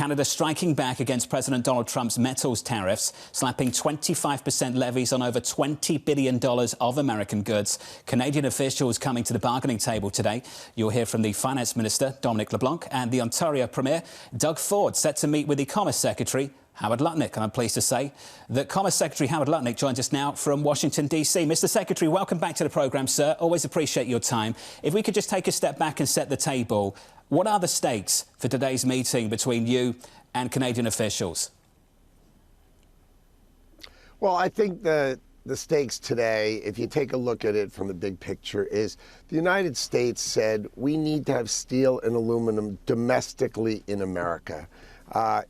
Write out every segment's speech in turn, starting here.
Canada striking back against President Donald Trump's metals tariffs, slapping 25% levies on over $20 billion of American goods. Canadian officials coming to the bargaining table today. You'll hear from the Finance Minister, Dominic LeBlanc, and the Ontario Premier, Doug Ford, set to meet with the Commerce Secretary, Howard Lutnick. And I'm pleased to say that Commerce Secretary Howard Lutnick joins us now from Washington, D.C. Mr. Secretary, welcome back to the programme, sir. Always appreciate your time. If we could just take a step back and set the table, what are the stakes for today's meeting between you and Canadian officials? Well, I think the stakes today, if you take a look at it from the big picture, is the United States said we need to have steel and aluminum domestically in America.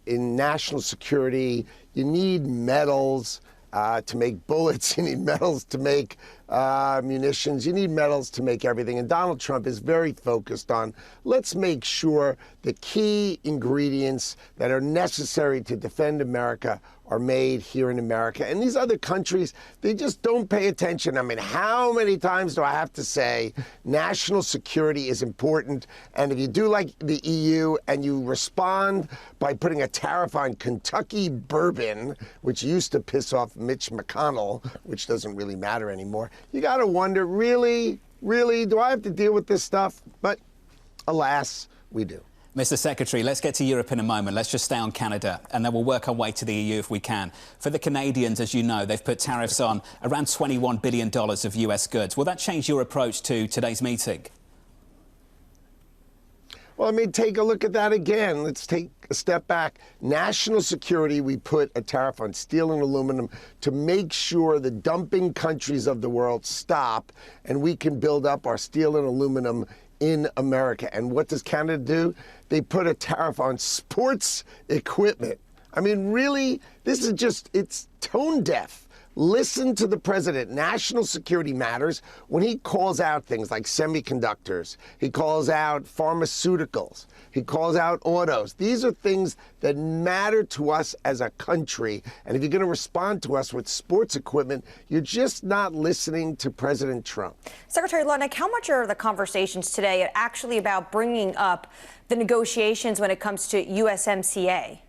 In national security, you need metals to make bullets, you need metals to make munitions, you need metals to make everything. And Donald Trump is very focused on, let's make sure the key ingredients that are necessary to defend America are made here in America. And these other countries, they just don't pay attention. I mean, how many times do I have to say national security is important? And if you do like the EU and you respond by putting a tariff on Kentucky bourbon, which used to piss off Mitch McConnell, which doesn't really matter anymore, you got to wonder, really, do I have to deal with this stuff? But alas, we do. Mr. Secretary, let's get to Europe in a moment. Let's just stay on Canada, and then we'll work our way to the EU if we can. For the Canadians, as you know, they've put tariffs on around $21 billion of US goods. Will that change your approach to today's meeting? Well, I mean, take a look at that again. Let's take a step back. National security, we put a tariff on steel and aluminum to make sure the dumping countries of the world stop and we can build up our steel and aluminum in America. And what does Canada do? They put a tariff on sports equipment. I mean, really, this is just, it's tone deaf. Listen to the president. National security matters when he calls out things like semiconductors. He calls out pharmaceuticals. He calls out autos. These are things that matter to us as a country. And if you're going to respond to us with sports equipment, you're just not listening to President Trump. Secretary Lutnick, how much are the conversations today actually about bringing up the negotiations when it comes to USMCA?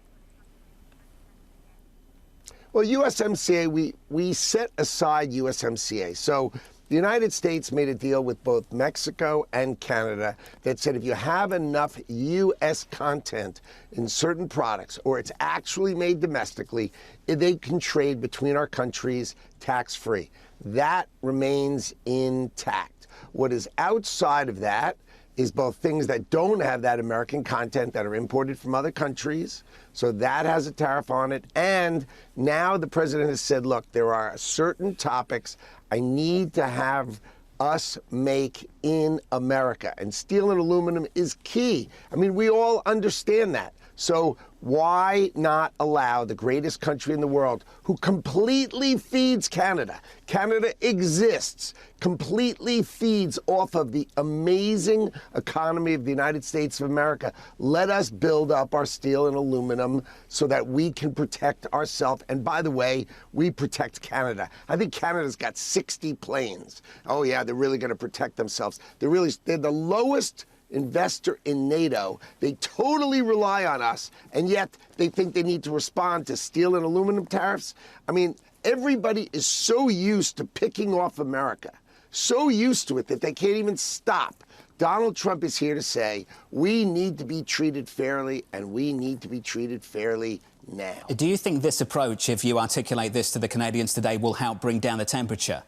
Well, USMCA, we set aside USMCA. So the United States made a deal with both Mexico and Canada that said if you have enough U.S. content in certain products or it's actually made domestically, they can trade between our countries tax-free. That remains intact. What is outside of that is both things that don't have that American content that are imported from other countries. So that has a tariff on it. And now the president has said, look, there are certain topics I need to have us make in America. And steel and aluminum is key. I mean, we all understand that. So why not allow the greatest country in the world, who completely feeds Canada? Canada exists, completely feeds off of the amazing economy of the United States of America. Let us build up our steel and aluminum so that we can protect ourselves. And by the way, we protect Canada. I think Canada's got 60 planes. Oh yeah, they're really going to protect themselves. They're the lowest investor in NATO. They totally rely on us, and yet they think they need to respond to steel and aluminum tariffs. I mean, everybody is so used to picking off America, so used to it that they can't even stop. Donald Trump is here to say we need to be treated fairly, and we need to be treated fairly now. Do you think this approach, if you articulate this to the Canadians today, will help bring down the temperature?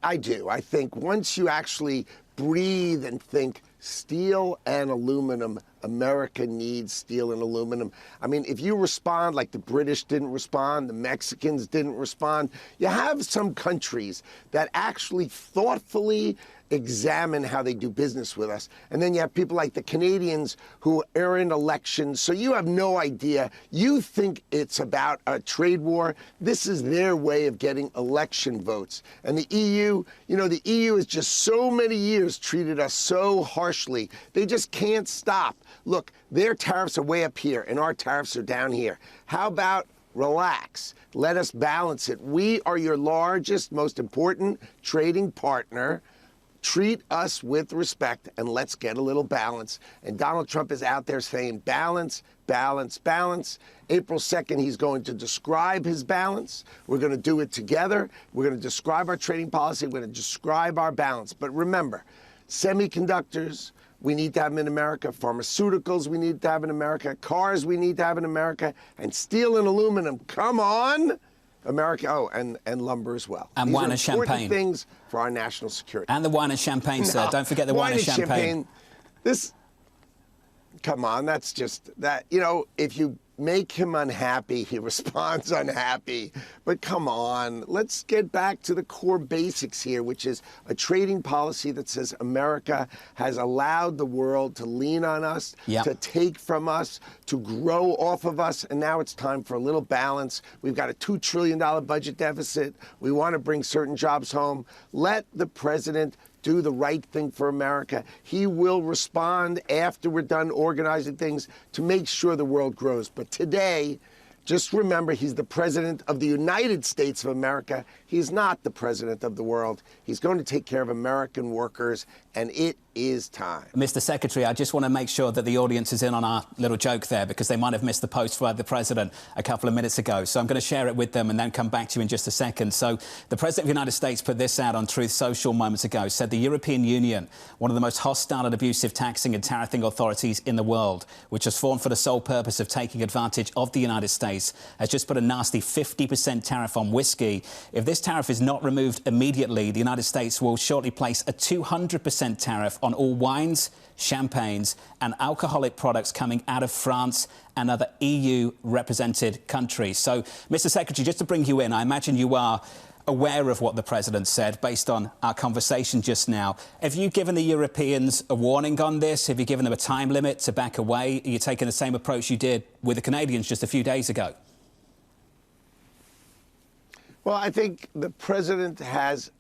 I do. I think once you actually breathe and think steel and aluminum, America needs steel and aluminum. I mean, if you respond like the British didn't respond, the Mexicans didn't respond, you have some countries that actually thoughtfully examine how they do business with us. And then you have people like the Canadians who are in elections, so you have no idea. You think it's about a trade war. This is their way of getting election votes. And the EU, you know, the EU has just so many years treated us so harshly. They just can't stop. Look, their tariffs are way up here and our tariffs are down here. How about relax? Let us balance it. We are your largest, most important trading partner. treat us with respect, and let's get a little balance. And Donald Trump is out there saying balance, balance, balance. April 2nd, he's going to describe his balance. We're going to do it together. We're going to describe our trading policy. We're going to describe our balance. But remember, semiconductors, we need to have them in America. Pharmaceuticals, we need to have in America. Cars, we need to have in America. And steel and aluminum, come on. America, and lumber as well. And wine and champagne. Important things for our national security. And the wine and champagne, sir. Don't forget the wine and champagne. Come on, that's just that. You know, if you make him unhappy, he responds unhappy. But come on, let's get back to the core basics here, which is a trading policy that says America has allowed the world to lean on us, to take from us, to grow off of us, and now it's time for a little balance. We've got a $2 trillion budget deficit. We want to bring certain jobs home. Let the president do the right thing for America. He will respond after we're done organizing things to make sure the world grows. But today, just remember, he's the president of the United States of America. He's not the president of the world. He's going to take care of American workers, and it is time. Mr. Secretary, I just want to make sure that the audience is in on our little joke there, because they might have missed the post by the president a couple of minutes ago. So I'm going to share it with them and then come back to you in just a second. So the president of the United States put this out on Truth Social moments ago, said the European Union, one of the most hostile and abusive taxing and tariffing authorities in the world, which has formed for the sole purpose of taking advantage of the United States, has just put a nasty 50% tariff on whiskey. If this tariff is not removed immediately, the United States will shortly place a 200% tariff on all wines, champagnes and alcoholic products coming out of France and other EU-represented countries. So, Mr. Secretary, just to bring you in, I imagine you are aware of what the president said based on our conversation just now. Have you given the Europeans a warning on this? Have you given them a time limit to back away? Are you taking the same approach you did with the Canadians just a few days ago? Well, I think the president has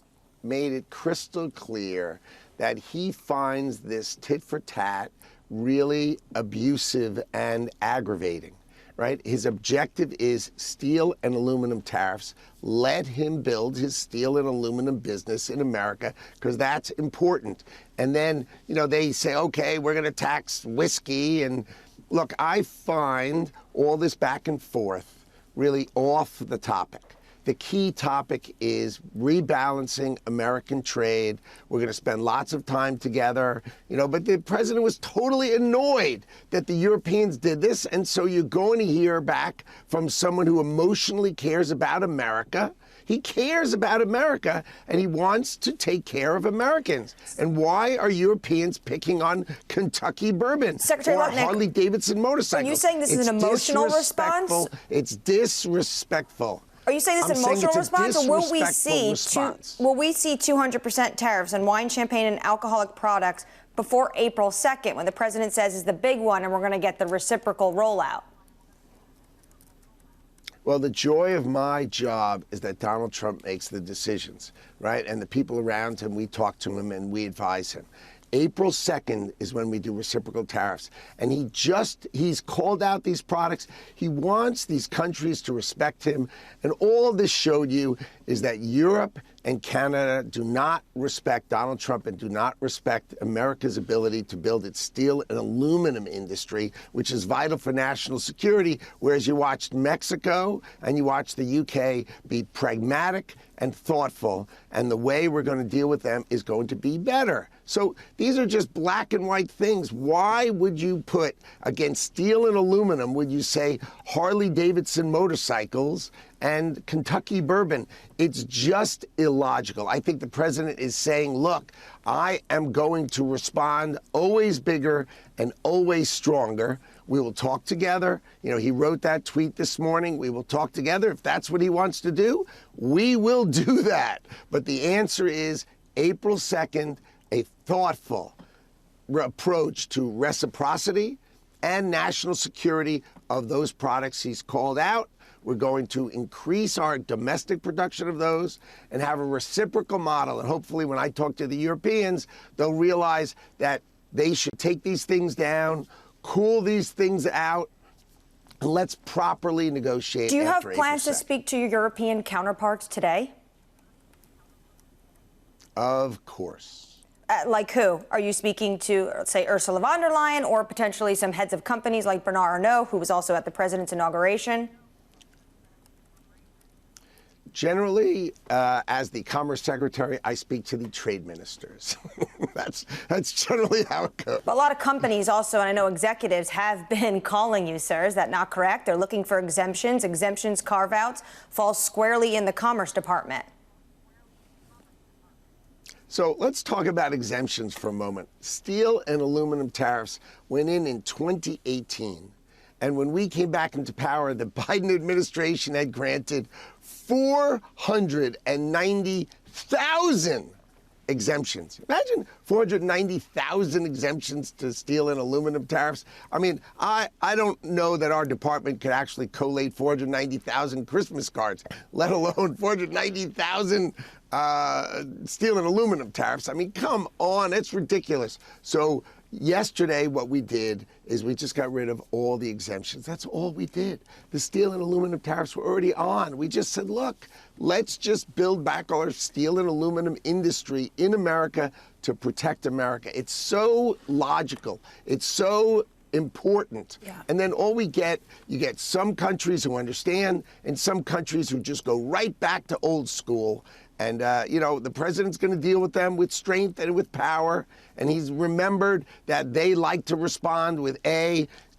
made it crystal clear that he finds this tit-for-tat really abusive and aggravating, right? His objective is steel and aluminum tariffs. Let him build his steel and aluminum business in America, because that's important. And then, you know, they say, okay, we're going to tax whiskey. And look, I find all this back and forth really off the topic. The key topic is rebalancing American trade. We're going to spend lots of time together, you know, but the president was totally annoyed that the Europeans did this. And so you're going to hear back from someone who emotionally cares about America. He cares about America, and he wants to take care of Americans. And why are Europeans picking on Kentucky bourbon Secretary or Lutnick, Harley Davidson motorcycles? Are you saying this is an emotional response? It's disrespectful. Are you saying this is an emotional response, or will we see 200% tariffs on wine, champagne, and alcoholic products before April 2nd, when the president says is the big one, and we're going to get the reciprocal rollout? Well, the joy of my job is that Donald Trump makes the decisions, right? And the people around him, we talk to him and we advise him. April 2nd is when we do reciprocal tariffs. And he's called out these products. He wants these countries to respect him. And all this showed you is that Europe and Canada do not respect Donald Trump and do not respect America's ability to build its steel and aluminum industry, which is vital for national security, whereas you watched Mexico and you watched the UK be pragmatic and thoughtful, and the way we're going to deal with them is going to be better. So these are just black and white things. Why would you put against steel and aluminum, would you say Harley Davidson motorcycles and Kentucky bourbon? It's just illogical. I think the president is saying, look, I am going to respond always bigger and always stronger. We will talk together. You know, he wrote that tweet this morning. We will talk together. If that's what he wants to do, we will do that. But the answer is April 2nd, a thoughtful approach to reciprocity and national security of those products he's called out. We're going to increase our domestic production of those and have a reciprocal model. And hopefully when I talk to the Europeans, they'll realize that they should take these things down, cool these things out, and let's properly negotiate. Do you have plans to speak to your European counterparts today? Of course. Like who? Are you speaking to, say, Ursula von der Leyen or potentially some heads of companies like Bernard Arnault, who was also at the president's inauguration? Generally, as the Commerce Secretary, I speak to the trade ministers. That's generally how it goes. But a lot of companies also, and I know executives, have been calling you, sir. Is that not correct? They're looking for exemptions. Exemptions, carve-outs, fall squarely in the Commerce Department. So let's talk about exemptions for a moment. Steel and aluminum tariffs went in 2018. And when we came back into power, the Biden administration had granted 490,000 exemptions. Imagine 490,000 exemptions to steel and aluminum tariffs. I mean, I don't know that our department could actually collate 490,000 Christmas cards, let alone 490,000 steel and aluminum tariffs. I mean, come on, it's ridiculous. So yesterday, what we did is we just got rid of all the exemptions. That's all we did. The steel and aluminum tariffs were already on. We just said, look, let's just build back our steel and aluminum industry in America to protect America. It's so logical. It's so important. Yeah. And then all we get, you get some countries who understand and some countries who just go right back to old school. And, you know, the president's going to deal with them with strength and with power. And he's remembered that they like to respond with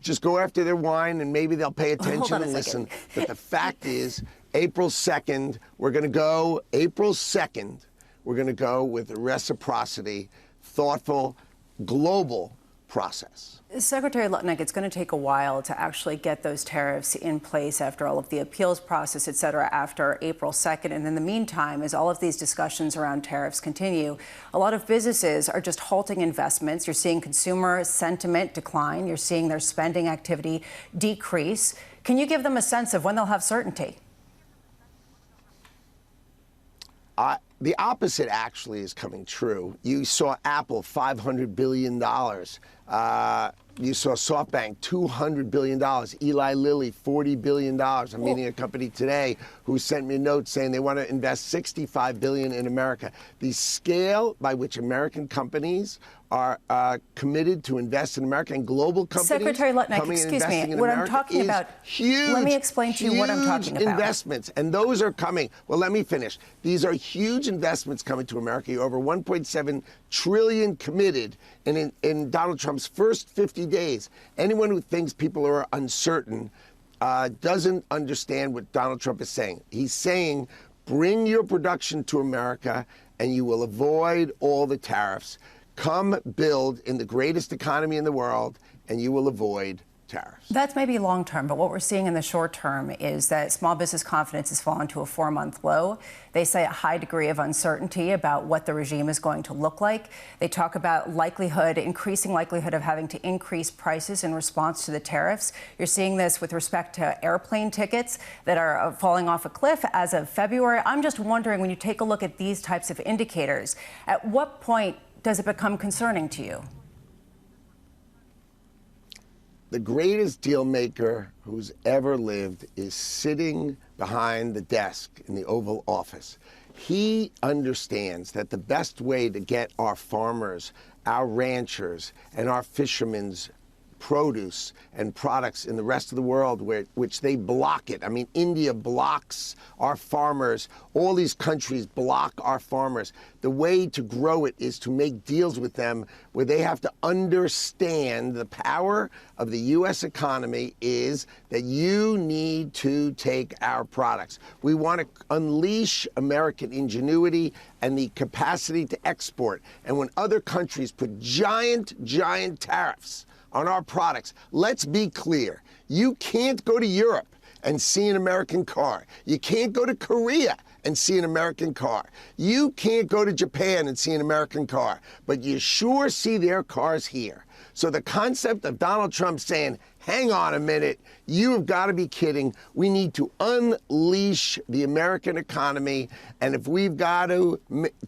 just go after their wine and maybe they'll pay attention and listen. But the fact is, April 2nd, we're going to go, April 2nd, we're going to go with reciprocity, thoughtful, global process. Secretary Lutnick, it's going to take a while to actually get those tariffs in place after all of the appeals process, et cetera, after April 2nd. And in the meantime, as all of these discussions around tariffs continue, a lot of businesses are just halting investments. You're seeing consumer sentiment decline. You're seeing their spending activity decrease. Can you give them a sense of when they'll have certainty? The opposite actually is coming true. You saw Apple, $500 billion. You saw SoftBank, $200 billion. Eli Lilly, $40 billion. I'm meeting a company today who sent me a note saying they want to invest $65 billion in America. The scale by which American companies are committed to invest in America and global companies. Secretary Lutnick, excuse me, what I'm talking about, huge, let me explain to you what I'm talking about. Investments, and those are coming. Well, let me finish. These are huge investments coming to America. Over $1.7 trillion committed in Donald Trump's first 50 days. Anyone who thinks people are uncertain doesn't understand what Donald Trump is saying. He's saying, bring your production to America and you will avoid all the tariffs. Come build in the greatest economy in the world, and you will avoid tariffs. That's maybe long term, but what we're seeing in the short term is that small business confidence has fallen to a 4-month low. They say a high degree of uncertainty about what the regime is going to look like. They talk about increasing likelihood of having to increase prices in response to the tariffs. You're seeing this with respect to airplane tickets that are falling off a cliff as of February. I'm just wondering, when you take a look at these types of indicators, at what point does it become concerning to you? The greatest deal maker who's ever lived is sitting behind the desk in the Oval Office. He understands that the best way to get our farmers, our ranchers, and our fishermen's produce and products in the rest of the world, which they block it. I mean, India blocks our farmers. All these countries block our farmers. The way to grow it is to make deals with them where they have to understand the power of the U.S. economy is that you need to take our products. We want to unleash American ingenuity and the capacity to export. And when other countries put giant tariffs on our products, let's be clear. You can't go to Europe and see an American car. You can't go to Korea and see an American car. You can't go to Japan and see an American car, but you sure see their cars here. So the concept of Donald Trump saying, hang on a minute, you've got to be kidding. We need to unleash the American economy. And if we've got to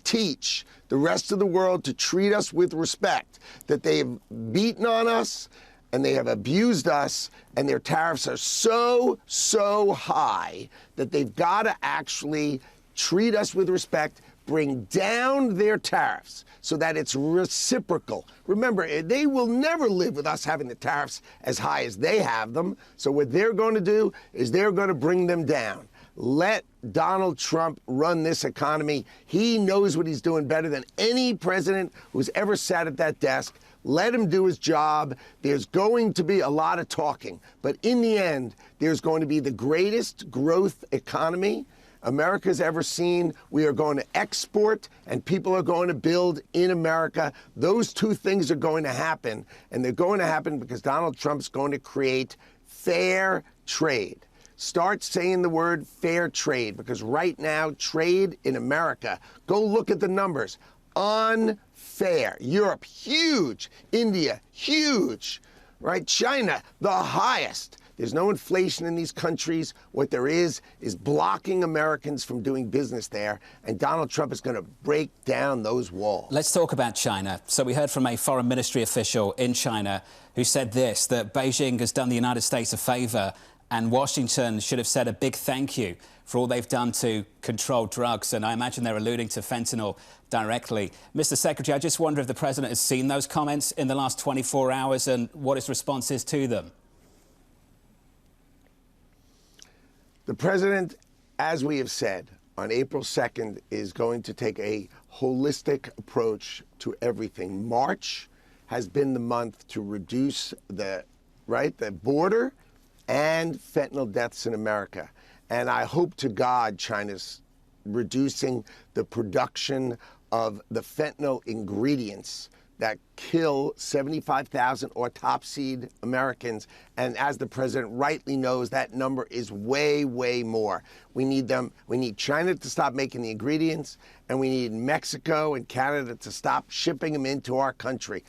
teach the rest of the world to treat us with respect, that they have beaten on us and they have abused us and their tariffs are so high that they've got to actually treat us with respect, bring down their tariffs so that it's reciprocal. Remember, they will never live with us having the tariffs as high as they have them. So what they're going to do is they're going to bring them down. Let Donald Trump run this economy. He knows what he's doing better than any president who's ever sat at that desk. Let him do his job. There's going to be a lot of talking. But in the end, there's going to be the greatest growth economy America's ever seen. We are going to export, and people are going to build in America. Those two things are going to happen, and they're going to happen because Donald Trump's going to create fair trade. Start saying the word fair trade, because right now, trade in America, go look at the numbers, unfair. Europe, huge. India, huge. Right? China, the highest. There's no inflation in these countries. What there is blocking Americans from doing business there. And Donald Trump is going to break down those walls. Let's talk about China. So we heard from a foreign ministry official in China who said this, that Beijing has done the United States a favor and Washington should have said a big thank you for all they've done to control drugs. And I imagine they're alluding to fentanyl directly. Mr. Secretary, I just wonder if the president has seen those comments in the last 24 hours and what his response is to them. The president, as we have said, on April 2nd is going to take a holistic approach to everything. March has been the month to reduce the border and fentanyl deaths in America. And I hope to God China's reducing the production of the fentanyl ingredients that kill 75,000 autopsied Americans. And as the president rightly knows, that number is way, way more. We need them. We need China to stop making the ingredients, and we need Mexico and Canada to stop shipping them into our country.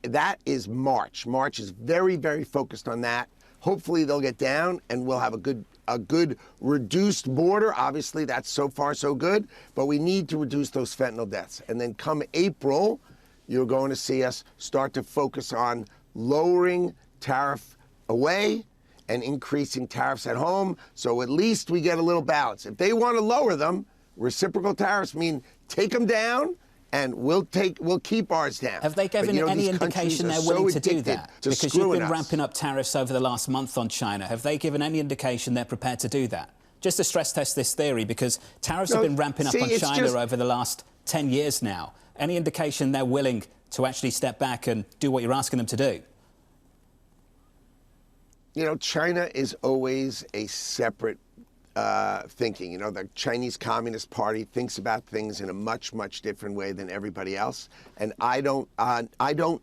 That is March. March is very, very focused on that. Hopefully they'll get down and we'll have a good reduced border. Obviously, that's so far so good, but we need to reduce those fentanyl deaths. And then come April, you're going to see us start to focus on lowering tariff away and increasing tariffs at home, so at least we get a little balance. If they want to lower them, reciprocal tariffs mean take them down, and we'll keep ours down. Have they given any indication they're willing to do that? Because you've been ramping up tariffs over the last month on China. Have they given any indication they're prepared to do that? Just to stress test this theory, because tariffs have been ramping up on China over the last 10 years now. Any indication they're willing to actually step back and do what you're asking them to do? You know, China is always a separate thinking. You know, the Chinese Communist Party thinks about things in a much, much different way than everybody else. And I don't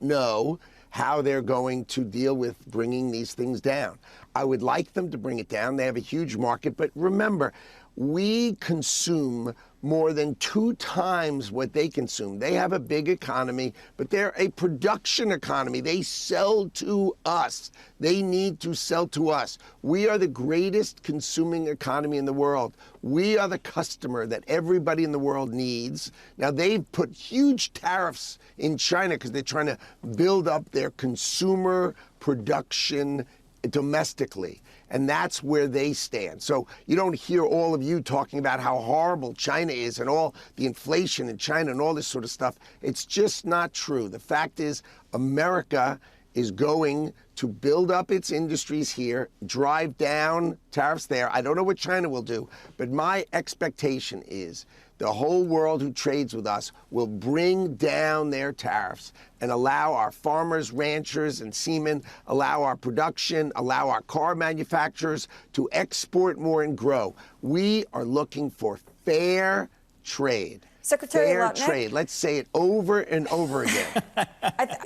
know how they're going to deal with bringing these things down. I would like them to bring it down. They have a huge market. But remember, we consume more than 2 times what they consume. They have a big economy, but they're a production economy. They sell to us. They need to sell to us. We are the greatest consuming economy in the world. We are the customer that everybody in the world needs. Now, they've put huge tariffs in China because they're trying to build up their consumer production domestically. And that's where they stand. So you don't hear all of you talking about how horrible China is and all the inflation in China and all this sort of stuff. It's just not true. The fact is, America is going to build up its industries here, drive down tariffs there. I don't know what China will do, but my expectation is the whole world who trades with us will bring down their tariffs and allow our farmers, ranchers, and seamen, allow our production, allow our car manufacturers to export more and grow. We are looking for fair trade. Secretary Lutnick. Fair trade. Let's say it over and over again.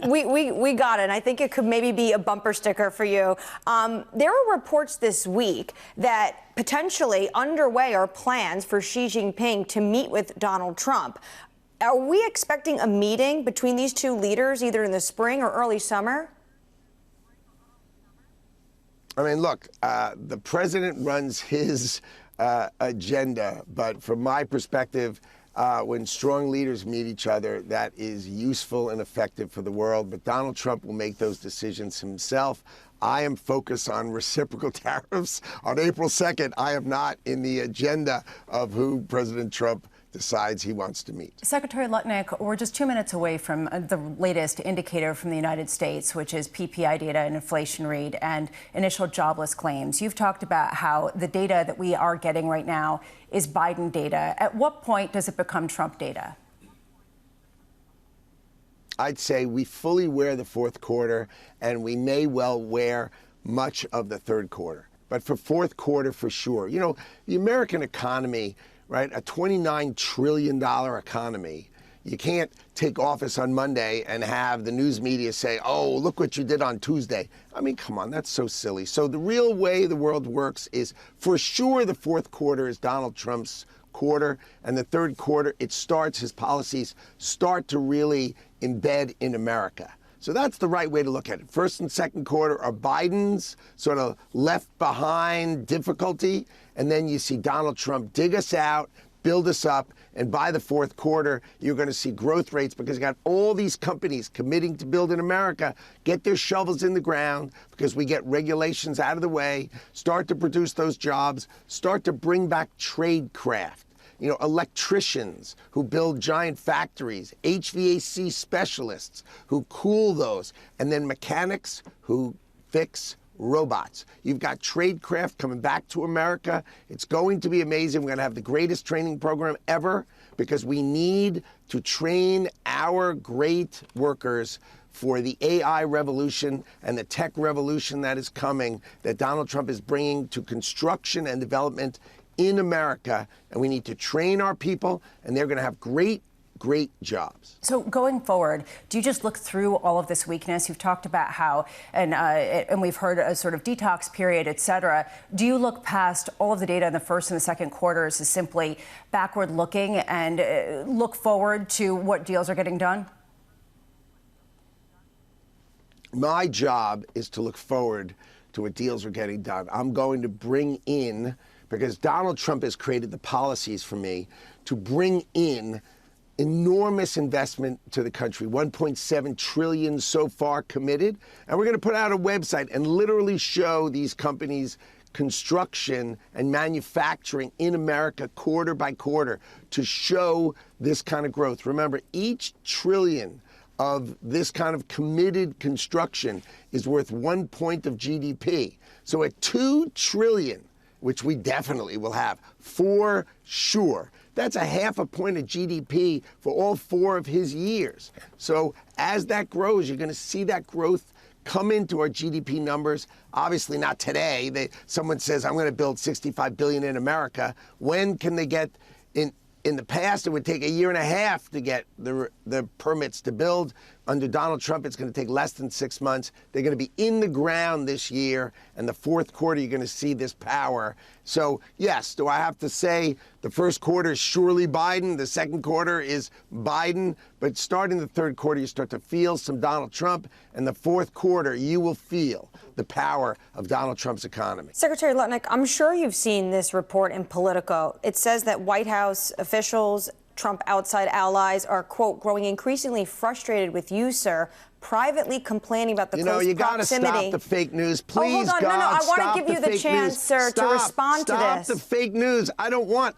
We got it. And I think it could maybe be a bumper sticker for you. There are reports this week that potentially underway are plans for Xi Jinping to meet with Donald Trump. Are we expecting a meeting between these two leaders either in the spring or early summer? I mean, look, the president runs his agenda, but from my perspective, when strong leaders meet each other, that is useful and effective for the world. But Donald Trump will make those decisions himself. I am focused on reciprocal tariffs on April 2nd. I am not in the agenda of who President Trump decides he wants to meet. Secretary Lutnick, we're just 2 minutes away from the latest indicator from the United States, which is PPI data and inflation rate and initial jobless claims. You've talked about how the data that we are getting right now is Biden data. At what point does it become Trump data? I'd say we fully wear the fourth quarter, and we may well wear much of the third quarter. But for fourth quarter, for sure. You know, the American economy, right, a $29 trillion economy, you can't take office on Monday and have the news media say, oh, look what you did on Tuesday. I mean, come on, that's so silly. So the real way the world works is, for sure, the fourth quarter is Donald Trump's quarter, and the third quarter, his policies start to really embed in America. So that's the right way to look at it. First and second quarter are Biden's sort of left behind difficulty, and then you see Donald Trump dig us out, build us up, and by the fourth quarter, you're going to see growth rates because you got all these companies committing to build in America, get their shovels in the ground because we get regulations out of the way, start to produce those jobs, start to bring back trade craft. You know, electricians who build giant factories, HVAC specialists who cool those, and then mechanics who fix robots. You've got tradecraft coming back to America. It's going to be amazing. We're going to have the greatest training program ever because we need to train our great workers for the AI revolution and the tech revolution that is coming, that Donald Trump is bringing to construction and development in America. And we need to train our people, and they're going to have great jobs. So going forward, do you just look through all of this weakness? You've talked about how, and we've heard a sort of detox period, et cetera. Do you look past all of the data in the first and the second quarters as simply backward looking and look forward to what deals are getting done? My job is to look forward to what deals are getting done. I'm going to bring in, because Donald Trump has created the policies for me, to bring in enormous investment to the country, $1.7 trillion so far committed. And we're going to put out a website and literally show these companies construction and manufacturing in America quarter by quarter to show this kind of growth. Remember, each trillion of this kind of committed construction is worth 1 point of GDP. So at $2 trillion, which we definitely will have for sure, that's a ½ point of GDP for all 4 of his years. So as that grows, you're going to see that growth come into our GDP numbers. Obviously not today. Someone says, I'm going to build $65 billion in America. When can they get in the past, it would take 1.5 years to get the permits to build. Under Donald Trump, it's going to take less than 6 months. They're going to be in the ground this year, and the fourth quarter, you're going to see this power. So, yes, do I have to say the first quarter is surely Biden, the second quarter is Biden, but starting the third quarter, you start to feel some Donald Trump, and the fourth quarter, you will feel the power of Donald Trump's economy. Secretary Lutnick, I'm sure you've seen this report in Politico. It says that White House officials, Trump outside allies are, quote, growing increasingly frustrated with you, sir, privately complaining about the close proximity. You got to stop the fake news. Please, hold on. God, no, I want to give you the chance, news. sir, to respond to this. Stop the fake news. I don't want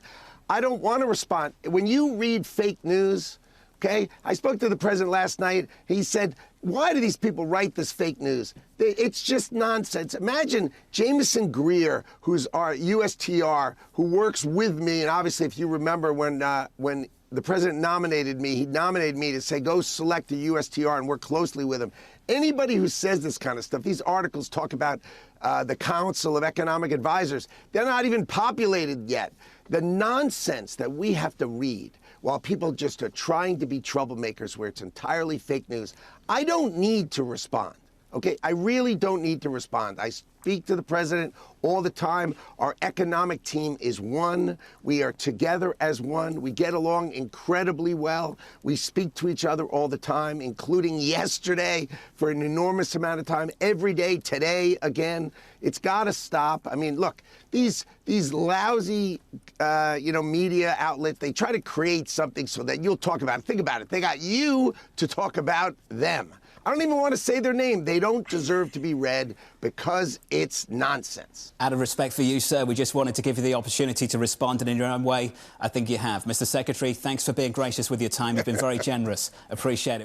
to respond. When you read fake news, okay, I spoke to the president last night. He said, why do these people write this fake news? It's just nonsense. Imagine Jameson Greer, who's our USTR, who works with me. And obviously, if you remember when the president nominated me, he nominated me to say, go select a USTR and work closely with him. Anybody who says this kind of stuff, these articles talk about the Council of Economic Advisors. They're not even populated yet. The nonsense that we have to read while people just are trying to be troublemakers where it's entirely fake news. I don't need to respond, okay? I really don't need to respond. I speak to the president all the time. Our economic team is one. We are together as one. We get along incredibly well. We speak to each other all the time, including yesterday for an enormous amount of time, every day, today again. It's got to stop. I mean, look, these lousy, media outlets, they try to create something so that you'll talk about it. Think about it. They got you to talk about them. I don't even want to say their name. They don't deserve to be read because it's nonsense. Out of respect for you, sir, we just wanted to give you the opportunity to respond, and in your own way, I think you have. Mr. Secretary, thanks for being gracious with your time. You've been very generous. Appreciate it.